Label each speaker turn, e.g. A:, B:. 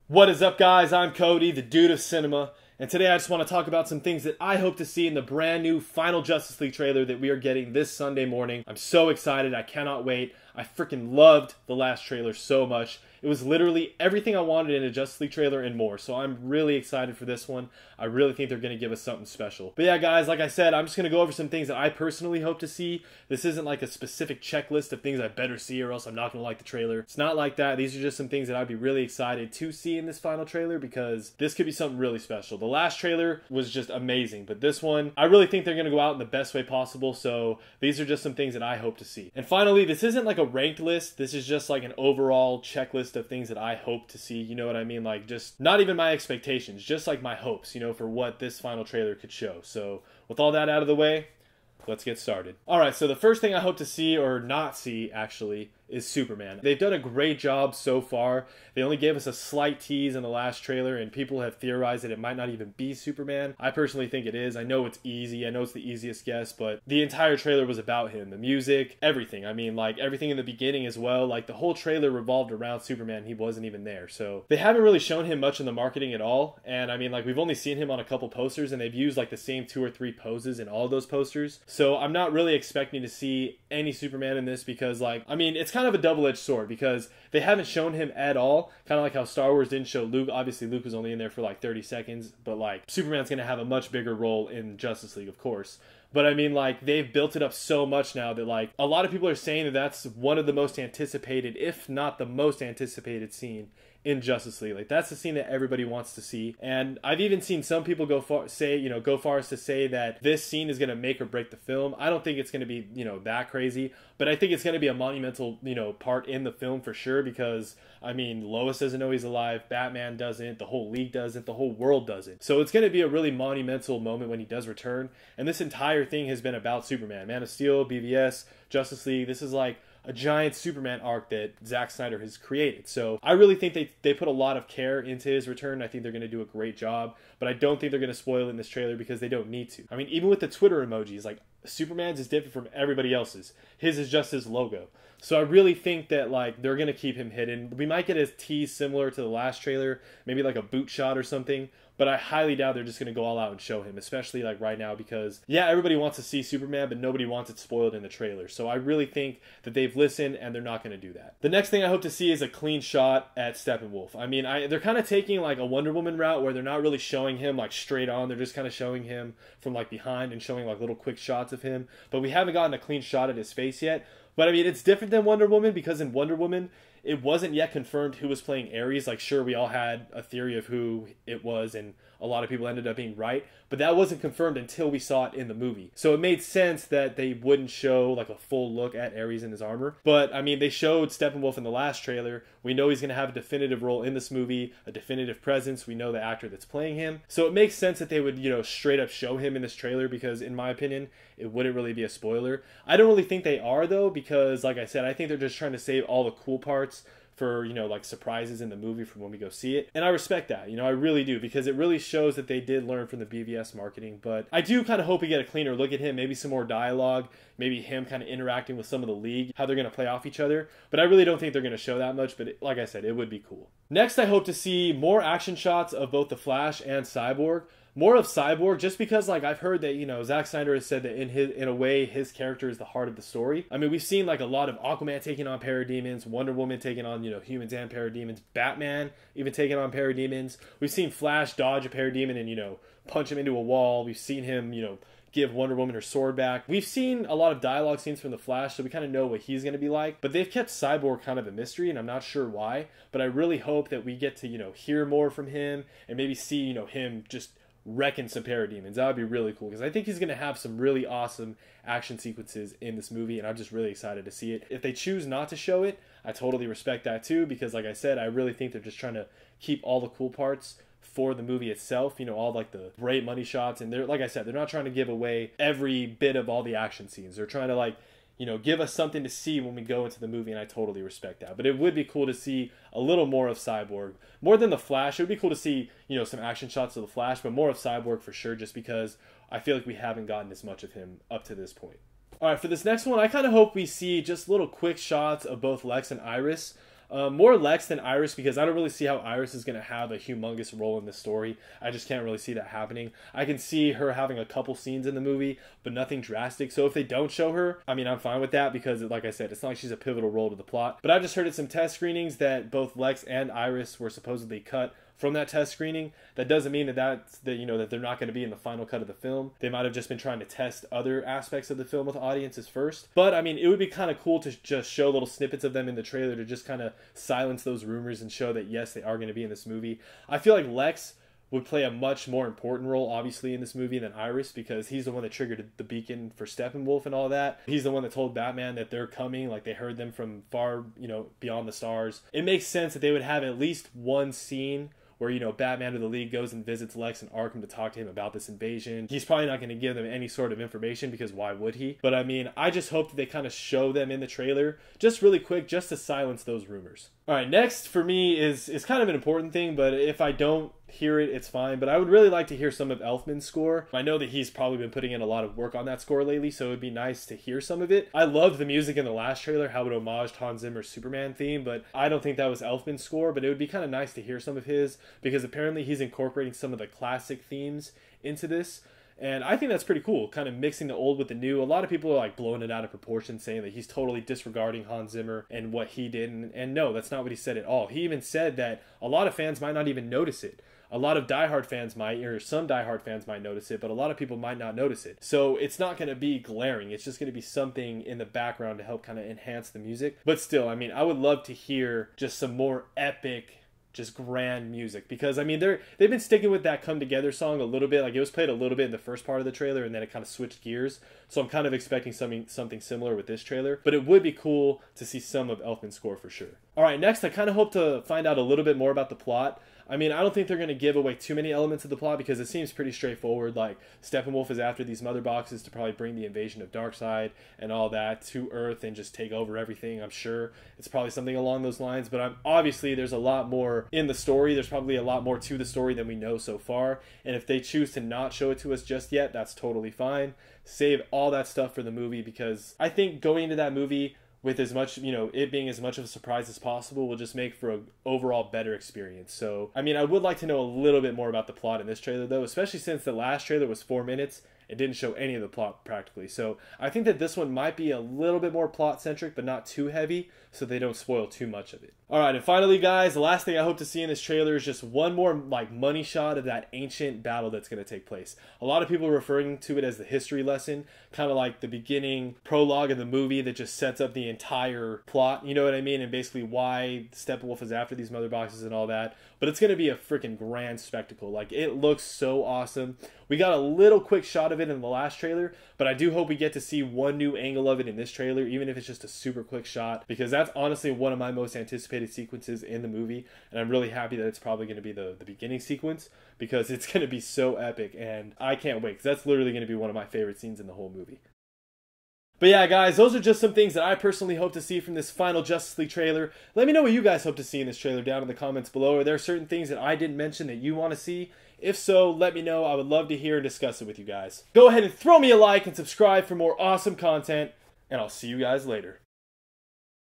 A: What is up, guys? I'm Cody, the dude of cinema, and today I just want to talk about some things that I hope to see in the brand new Final Justice League trailer that we are getting this Sunday morning. I'm so excited. I cannot wait. I freaking loved the last trailer so much. It was literally everything I wanted in a Justice League trailer and more, so I'm really excited for this one. I really think they're going to give us something special. But yeah, guys, like I said, I'm just going to go over some things that I personally hope to see. This isn't like a specific checklist of things I better see or else I'm not going to like the trailer. It's not like that. These are just some things that I'd be really excited to see in this final trailer because this could be something really special. The last trailer was just amazing, but this one, I really think they're going to go out in the best way possible, so these are just some things that I hope to see. And finally, this isn't like a ranked list. This is just like an overall checklist of things that I hope to see. You know what I mean? Like, just not even my expectations, just like my hopes, you know, for what this final trailer could show. So with all that out of the way, let's get started. Alright, so the first thing I hope to see, or not see actually, is Superman. They've done a great job so far. They only gave us a slight tease in the last trailer, and people have theorized that it might not even be Superman. I personally think it is. I know it's easy. I know it's the easiest guess, but the entire trailer was about him. The music, everything. I mean, like, everything in the beginning as well. Like, the whole trailer revolved around Superman. He wasn't even there. So, they haven't really shown him much in the marketing at all. And, I mean, like, we've only seen him on a couple posters, and they've used, like, the same 2 or 3 poses in all of those posters. So, I'm not really expecting to see any Superman in this because, like, I mean, it's kind of a double-edged sword because they haven't shown him at all, kind of like how Star Wars didn't show Luke. Obviously Luke was only in there for like 30 seconds, but like Superman's gonna have a much bigger role in Justice League, of course. But I mean, like, they've built it up so much now that, like, a lot of people are saying that that's one of the most anticipated, if not the most anticipated scene in Justice League. Like, that's the scene that everybody wants to see. And I've even seen some people go far as to say that this scene is going to make or break the film. I don't think it's going to be, that crazy, but I think it's going to be a monumental, part in the film for sure because, I mean, Lois doesn't know he's alive, Batman doesn't, the whole league doesn't, the whole world doesn't. So it's going to be a really monumental moment when he does return. And this entire thing has been about Superman. Man of Steel, BVS, Justice League. This is like a giant Superman arc that Zack Snyder has created. So I really think they put a lot of care into his return. I think they're going to do a great job, but I don't think they're going to spoil it in this trailer because they don't need to. I mean, even with the Twitter emojis, like, Superman's is different from everybody else's. His is just his logo. So I really think that, like, they're going to keep him hidden. We might get a tease similar to the last trailer, maybe like a boot shot or something, but I highly doubt they're just going to go all out and show him, especially like right now because, yeah, everybody wants to see Superman, but nobody wants it spoiled in the trailer. So I really think that they've listened and they're not going to do that. The next thing I hope to see is a clean shot at Steppenwolf. I mean, they're kind of taking like a Wonder Woman route where they're not really showing him like straight on. They're just kind of showing him from like behind and showing like little quick shots of him. But we haven't gotten a clean shot at his face yet. But I mean, it's different than Wonder Woman because in Wonder Woman, it wasn't yet confirmed who was playing Ares. Like, sure, we all had a theory of who it was, and a lot of people ended up being right, but that wasn't confirmed until we saw it in the movie. So it made sense that they wouldn't show like a full look at Ares in his armor. But I mean, they showed Steppenwolf in the last trailer. We know he's going to have a definitive role in this movie, a definitive presence. We know the actor that's playing him. So it makes sense that they would, straight up show him in this trailer because, in my opinion, it wouldn't really be a spoiler. I don't really think they are, though, because, like I said, I think they're just trying to save all the cool parts for, like surprises in the movie from when we go see it. And I respect that, I really do, because it really shows that they did learn from the BVS marketing. But I do kind of hope we get a cleaner look at him, maybe some more dialogue, maybe him kind of interacting with some of the league, how they're going to play off each other. But I really don't think they're going to show that much, but like I said, it would be cool. Next, I hope to see more action shots of both the Flash and Cyborg. More of Cyborg, just because, like, I've heard that, Zack Snyder has said that in a way, his character is the heart of the story. I mean, we've seen, like, a lot of Aquaman taking on parademons, Wonder Woman taking on, humans and parademons, Batman even taking on parademons. We've seen Flash dodge a parademon and, punch him into a wall. We've seen him, give Wonder Woman her sword back. We've seen a lot of dialogue scenes from the Flash, so we kind of know what he's going to be like. But they've kept Cyborg kind of a mystery, and I'm not sure why. But I really hope that we get to, hear more from him and maybe see, him just wrecking some parademons. That would be really cool because I think he's going to have some really awesome action sequences in this movie, and I'm just really excited to see it. If they choose not to show it, I totally respect that too because, like I said, I really think they're just trying to keep all the cool parts for the movie itself, all like the great money shots, and they're, like I said, they're not trying to give away every bit of all the action scenes. They're trying to, like, give us something to see when we go into the movie, and I totally respect that. But it would be cool to see a little more of Cyborg. More than the Flash, it would be cool to see, some action shots of the Flash, but more of Cyborg for sure, just because I feel like we haven't gotten as much of him up to this point. Alright, for this next one, I kind of hope we see just little quick shots of both Lex and Iris. More Lex than Iris, because I don't really see how Iris is going to have a humongous role in this story. I just can't really see that happening. I can see her having a couple scenes in the movie, but nothing drastic. So if they don't show her, I mean, I'm fine with that, because like I said, it's not like she's a pivotal role to the plot. But I just heard at some test screenings that both Lex and Iris were supposedly cut from that test screening. That doesn't mean that they're not going to be in the final cut of the film. They might have just been trying to test other aspects of the film with audiences first. But I mean, it would be kind of cool to just show little snippets of them in the trailer to just kind of silence those rumors and show that yes, they are going to be in this movie. I feel like Lex would play a much more important role, obviously, in this movie than Iris, because he's the one that triggered the beacon for Steppenwolf and all that. He's the one that told Batman that they're coming, like they heard them from far, beyond the stars. It makes sense that they would have at least one scene where, Batman or the League goes and visits Lex and Arkham to talk to him about this invasion. He's probably not going to give them any sort of information, because why would he? But I mean, I just hope that they kind of show them in the trailer, just really quick, just to silence those rumors. Alright, next for me is kind of an important thing, but if I don't hear it, it's fine. But I would really like to hear some of Elfman's score. I know that he's probably been putting in a lot of work on that score lately, so it would be nice to hear some of it. I loved the music in the last trailer, how it homaged Hans Zimmer's Superman theme, but I don't think that was Elfman's score. But it would be kind of nice to hear some of his, because apparently he's incorporating some of the classic themes into this. And I think that's pretty cool, kind of mixing the old with the new. A lot of people are like blowing it out of proportion, saying that he's totally disregarding Hans Zimmer and what he did. And no, that's not what he said at all. He even said that a lot of fans might not even notice it. A lot of diehard fans might, or some diehard fans might notice it, but a lot of people might not notice it. So it's not going to be glaring. It's just going to be something in the background to help kind of enhance the music. But still, I mean, I would love to hear just some more epic, just grand music, because I mean they've been sticking with that Come Together song a little bit. Like, it was played a little bit in the first part of the trailer, and then it kind of switched gears. So I'm kind of expecting something similar with this trailer, but it would be cool to see some of Elfman's score for sure. Alright, next I kind of hope to find out a little bit more about the plot. I mean, I don't think they're going to give away too many elements of the plot, because it seems pretty straightforward. Like, Steppenwolf is after these mother boxes to probably bring the invasion of Darkseid and all that to Earth and just take over everything. I'm sure it's probably something along those lines, but obviously there's a lot more in the story. There's probably a lot more to the story than we know so far, and if they choose to not show it to us just yet, that's totally fine. Save all that stuff for the movie, because I think going into that movie with as much, it being as much of a surprise as possible will just make for an overall better experience. So, I mean, I would like to know a little bit more about the plot in this trailer, though, especially since the last trailer was 4 minutes. It didn't show any of the plot practically. So I think that this one might be a little bit more plot-centric, but not too heavy, so they don't spoil too much of it. Alright, and finally, guys, the last thing I hope to see in this trailer is just one more money shot of that ancient battle that's going to take place. A lot of people are referring to it as the history lesson, kind of like the beginning prologue of the movie that just sets up the entire plot, you know what I mean? And basically why Steppenwolf is after these mother boxes and all that. But it's going to be a freaking grand spectacle. Like, it looks so awesome. We got a little quick shot of it in the last trailer, but I do hope we get to see one new angle of it in this trailer, even if it's just a super quick shot, because that's honestly one of my most anticipated sequences in the movie, and I'm really happy that it's probably going to be the beginning sequence, because it's going to be so epic, and I can't wait, because that's literally going to be one of my favorite scenes in the whole movie. But yeah, guys, those are just some things that I personally hope to see from this final Justice League trailer. Let me know what you guys hope to see in this trailer down in the comments below. Are there certain things that I didn't mention that you want to see? If so, let me know. I would love to hear and discuss it with you guys. Go ahead and throw me a like and subscribe for more awesome content, and I'll see you guys later.